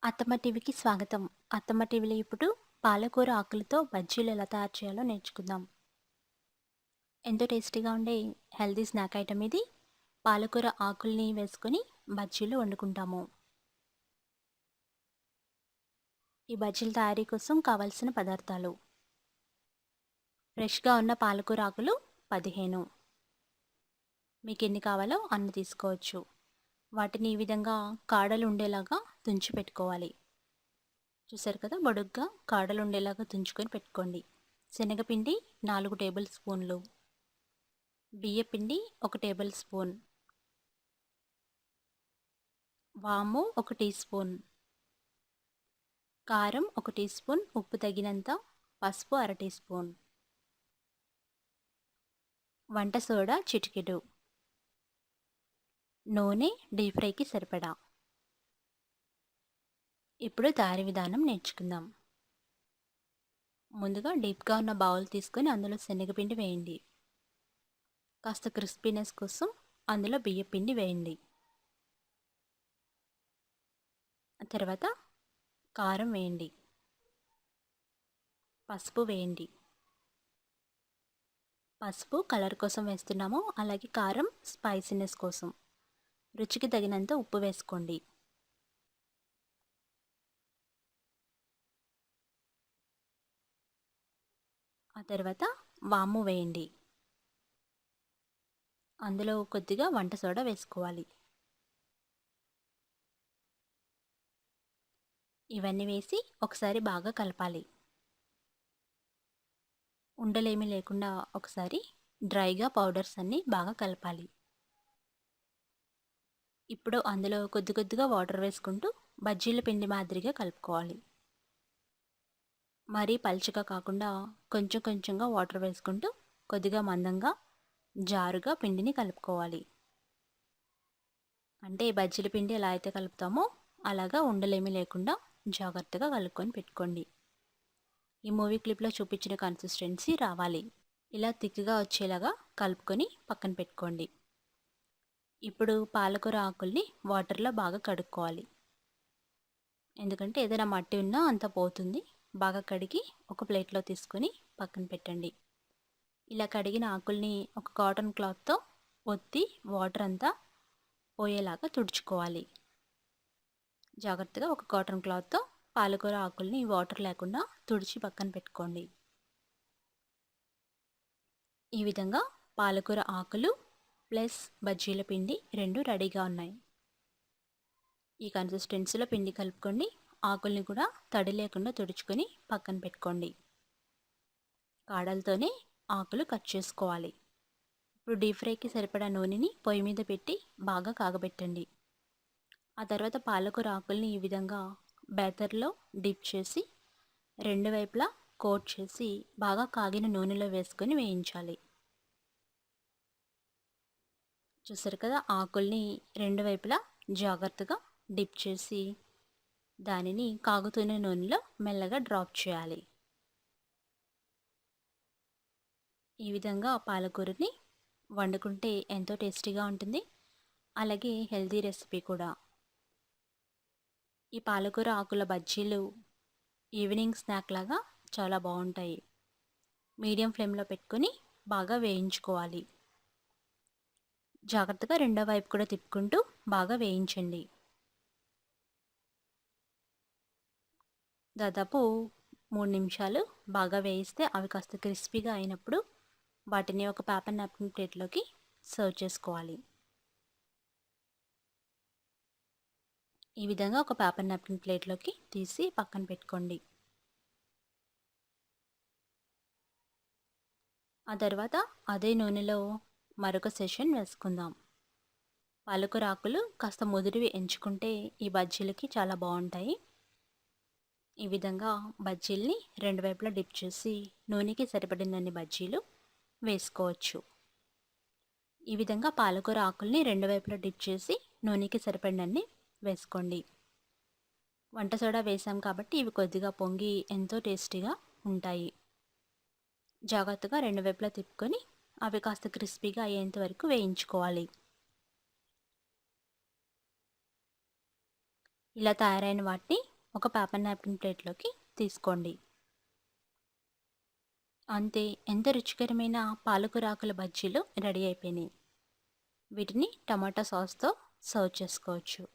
అత్తమ్మ టీవీకి స్వాగతం. అత్తమ్మ టీవీలో ఇప్పుడు పాలకూర ఆకులతో బజ్జీలు ఎలా తయారు చేయాలో నేర్చుకుందాం. ఎంతో టేస్టీగా ఉండే హెల్తీ స్నాక్ ఐటెమ్ ఇది. పాలకూర ఆకుల్ని వేసుకొని బజ్జీలు వండుకుంటాము. ఈ బజ్జీల తయారీ కోసం కావలసిన పదార్థాలు: ఫ్రెష్‌గా ఉన్న పాలకూర ఆకులు 15. మీకు ఎన్ని కావాలో అన్ని తీసుకోవచ్చు. వాటిని ఈ విధంగా కాడలు ఉండేలాగా తుంచి పెట్టుకోవాలి. చూసారు కదా, పొడుగ్గా కాడలు ఉండేలాగా తుంచుకొని పెట్టుకోండి. శనగపిండి 4 టేబుల్ స్పూన్లు, బియ్యపిండి 1 టేబుల్ స్పూన్, వాము 1 టీ స్పూన్, కారం 1 టీ స్పూన్, ఉప్పు తగినంత, పసుపు అర టీ స్పూన్, వంట సోడా చిటికెడు, నూనె డీప్ ఫ్రైకి సరిపడా. ఇప్పుడు తయారీ విధానం నేర్చుకుందాం. ముందుగా డీప్గా ఉన్న బౌల్ తీసుకొని అందులో శనగపిండి వేయండి. కాస్త క్రిస్పీనెస్ కోసం అందులో బియ్యపిండి వేయండి. తర్వాత కారం వేయండి, పసుపు వేయండి. పసుపు కలర్ కోసం వేస్తున్నాము, అలాగే కారం స్పైసీనెస్ కోసం. రుచికి తగినంత ఉప్పు వేసుకోండి. ఆ తర్వాత వాము వేయండి. అందులో కొద్దిగా వంట సోడా వేసుకోవాలి. ఇవన్నీ వేసి ఒకసారి బాగా కలపాలి. ఉండలేమీ లేకుండా ఒకసారి డ్రైగా పౌడర్స్ అన్నీ బాగా కలపాలి. ఇప్పుడు అందులో కొద్ది కొద్దిగా వాటర్ వేసుకుంటూ బజ్జీల పిండి మాదిరిగా కలుపుకోవాలి. మరీ పల్చగా కాకుండా కొంచెం కొంచెంగా వాటర్ వేసుకుంటూ కొద్దిగా మందంగా జారుగా పిండిని కలుపుకోవాలి. అంటే బజ్జీల పిండి ఎలా అయితే కలుపుతామో అలాగా ఉండలేమీ లేకుండా జాగ్రత్తగా కలుపుకొని పెట్టుకోండి. ఈ మూవీ క్లిప్లో చూపించిన కన్సిస్టెన్సీ రావాలి. ఇలా తిక్కుగా వచ్చేలాగా కలుపుకొని పక్కన పెట్టుకోండి. ఇప్పుడు పాలకూర ఆకుల్ని వాటర్లో బాగా కడుక్కోవాలి. ఎందుకంటే ఏదైనా మట్టి ఉన్నా అంత పోతుంది. బాగా కడిగి ఒక ప్లేట్లో తీసుకొని పక్కన పెట్టండి. ఇలా కడిగిన ఆకుల్ని ఒక కాటన్ క్లాత్తో ఒత్తి వాటర్ అంతా పోయేలాగా తుడుచుకోవాలి. జాగ్రత్తగా ఒక కాటన్ క్లాత్తో పాలకూర ఆకుల్ని వాటర్ లేకుండా తుడిచి పక్కన పెట్టుకోండి. ఈ విధంగా పాలకూర ఆకులు ప్లస్ బజ్జీల పిండి రెండు రెడీగా ఉన్నాయి. ఈ కన్సిస్టెన్సీలో పిండి కలుపుకోండి. ఆకుల్ని కూడా తడి లేకుండా తుడుచుకొని పక్కన పెట్టుకోండి. కాడలతోనే ఆకులు కట్ చేసుకోవాలి. ఇప్పుడు డీప్ ఫ్రైకి సరిపడా నూనెని పొయ్యి మీద పెట్టి బాగా కాగబెట్టండి. ఆ తర్వాత పాలకూర ఆకుల్ని ఈ విధంగా బ్యాటర్లో డిప్ చేసి రెండు వైపులా కోట్ చేసి బాగా కాగిన నూనెలో వేసుకొని వేయించాలి. చూసారు కదా, ఆకుల్ని రెండు వైపులా జాగ్రత్తగా డిప్ చేసి దానిని కాగుతున్న నూనెలో మెల్లగా డ్రాప్ చేయాలి. ఈ విధంగా పాలకూరని వండుకుంటే ఎంతో టేస్టీగా ఉంటుంది, అలాగే హెల్తీ రెసిపీ కూడా. ఈ పాలకూర ఆకుల బజ్జీలు ఈవినింగ్ స్నాక్ లాగా చాలా బాగుంటాయి. మీడియం ఫ్లేమ్లో పెట్టుకొని బాగా వేయించుకోవాలి. జాగ్రత్తగా రెండో వైపు కూడా తిప్పుకుంటూ బాగా వేయించండి. దాదాపు 3 నిమిషాలు బాగా వేయిస్తే అవి కాస్త క్రిస్పీగా అయినప్పుడు వాటిని ఒక పేపర్ నాప్కిన్ ప్లేట్లోకి సర్వ్ చేసుకోవాలి. ఈ విధంగా ఒక పేపర్ నాప్కిన్ ప్లేట్లోకి తీసి పక్కన పెట్టుకోండి. ఆ తర్వాత అదే నూనెలో మరొక సెషన్ వేసుకుందాం. పాలకూర ఆకులు కాస్త ముదిరివి ఎంచుకుంటే ఈ బజ్జీలకి చాలా బాగుంటాయి. ఈ విధంగా బజ్జీల్ని రెండు వైపులా డిప్ చేసి నూనెకి సరిపడినన్ని బజ్జీలు వేసుకోవచ్చు. ఈ విధంగా పాలకూర ఆకుల్ని రెండు వైపులా డిప్ చేసి నూనెకి సరిపడినన్ని వేసుకోండి. వంట సోడా వేసాం కాబట్టి ఇవి కొద్దిగా పొంగి ఎంతో టేస్టీగా ఉంటాయి. జాగ్రత్తగా రెండు వైపులా తిప్పుకొని అవి కాస్త క్రిస్పీగా అయ్యేంత వరకు వేయించుకోవాలి. ఇలా తయారైన వాటిని ఒక పేపర్ నాప్కిన్ ప్లేట్లోకి తీసుకోండి. అంతే, ఎంత రుచికరమైన పాలకూర ఆకుల బజ్జీలు రెడీ అయిపోయినాయి. వీటిని టమాటా సాస్తో సర్వ్ చేసుకోవచ్చు.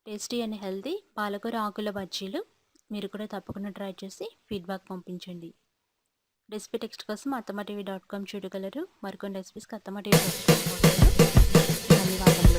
టేస్టీ అండ్ హెల్తీ పాలకూర ఆకుల బజ్జీలు మీరు కూడా తప్పకుండా ట్రై చేసి ఫీడ్బ్యాక్ పంపించండి. రెసిపీ టెక్స్ట్ కోసం అత్తమ్మ టీవీ.com చూడగలరు. మరికొన్ని రెసిపీస్కి అత్తమ్మ టీవీ.com. ధన్యవాదాలు.